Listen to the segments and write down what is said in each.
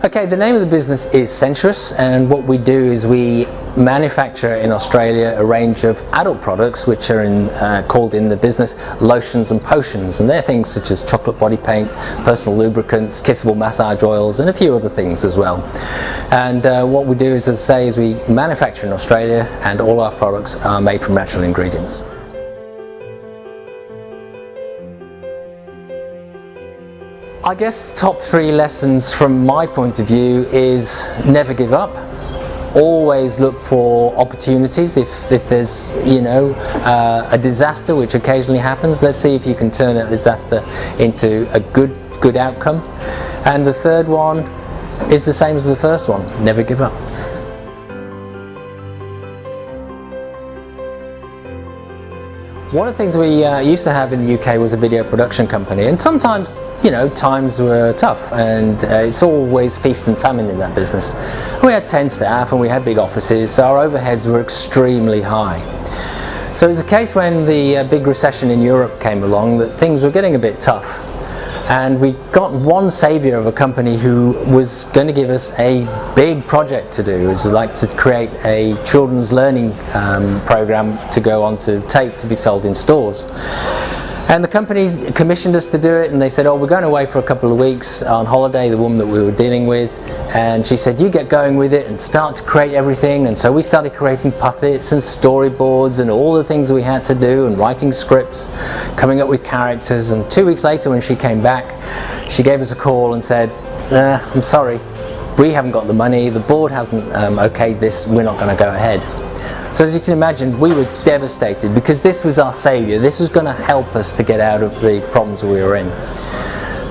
Okay, the name of the business is Sensuous, and what we do is we manufacture in Australia a range of adult products which are called in the business lotions and potions, and they're things such as chocolate body paint, personal lubricants, kissable massage oils, and a few other things as well. And what we do is, as I say, is we manufacture in Australia, and all our products are made from natural ingredients. I guess top 3 lessons from my point of view is never give up. Always look for opportunities. If there's a disaster, which occasionally happens, let's see if you can turn that disaster into a good outcome. And the third one is the same as the first one: never give up. One of the things we used to have in the UK was a video production company, and sometimes, times were tough, and it's always feast and famine in that business. We had 10 staff and we had big offices, so our overheads were extremely high. So it was a case when the big recession in Europe came along that things were getting a bit tough. And we got one saviour of a company who was going to give us a big project to do. It was like to create a children's learning program to go on to tape to be sold in stores. And the company commissioned us to do it, and they said, we're going away for a couple of weeks on holiday, the woman that we were dealing with, and she said, you get going with it and start to create everything. And so we started creating puppets and storyboards and all the things that we had to do, and writing scripts, coming up with characters. And 2 weeks later, when she came back, she gave us a call and said, I'm sorry, we haven't got the money, the board hasn't okayed this, we're not going to go ahead. So as you can imagine, we were devastated, because this was our saviour. This was going to help us to get out of the problems we were in.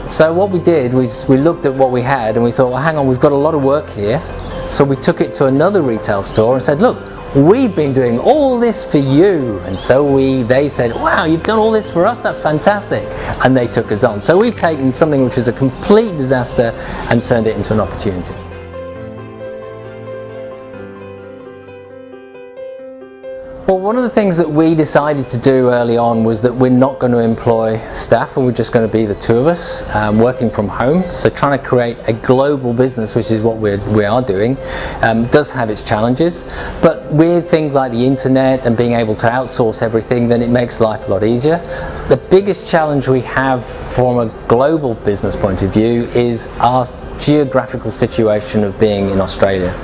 So what we did was we looked at what we had and we thought, well, hang on, we've got a lot of work here. So we took it to another retail store and said, look, we've been doing all this for you. And so they said, wow, you've done all this for us, that's fantastic. And they took us on. So we've taken something which was a complete disaster and turned it into an opportunity. Well, one of the things that we decided to do early on was that we're not going to employ staff, and we're just going to be the 2 of us working from home. So trying to create a global business, which is what we are doing, does have its challenges. But with things like the internet and being able to outsource everything, then it makes life a lot easier. The biggest challenge we have from a global business point of view is our geographical situation of being in Australia.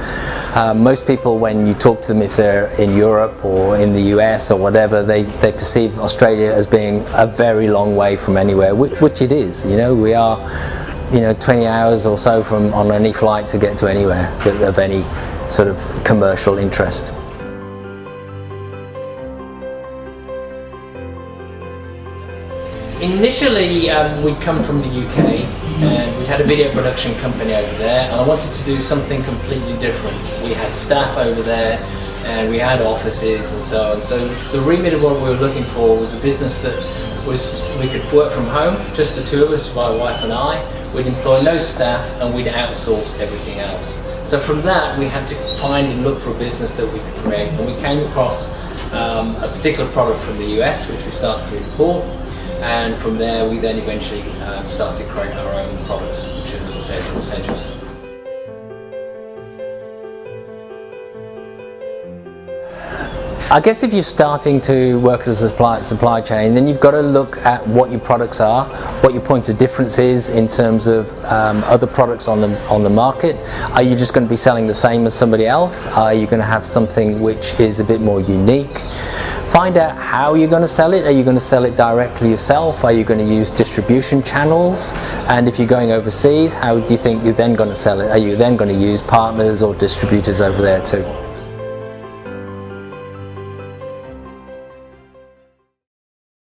Most people, when you talk to them, if they're in Europe or in the US or whatever, they perceive Australia as being a very long way from anywhere, which it is. We are 20 hours or so on any flight to get to anywhere of any sort of commercial interest. Initially, we'd come from the UK, and we had a video production company over there, and I wanted to do something completely different. We had staff over there, and we had offices and so on. So the remit of what we were looking for was a business that we could work from home, just the 2 of us, my wife and I. We'd employ no staff, and we'd outsource everything else. So from that, we had to find and look for a business that we could create, and we came across a particular product from the US, which we started to import. And from there, we then eventually started creating our own products, which, as I say, is called Sensuous. I guess if you're starting to work as a supply chain, then you've got to look at what your products are, what your point of difference is in terms of other products on the market. Are you just going to be selling the same as somebody else? Are you going to have something which is a bit more unique? Find out how you're going to sell it. Are you going to sell it directly yourself? Are you going to use distribution channels? And if you're going overseas, how do you think you're then going to sell it? Are you then going to use partners or distributors over there too?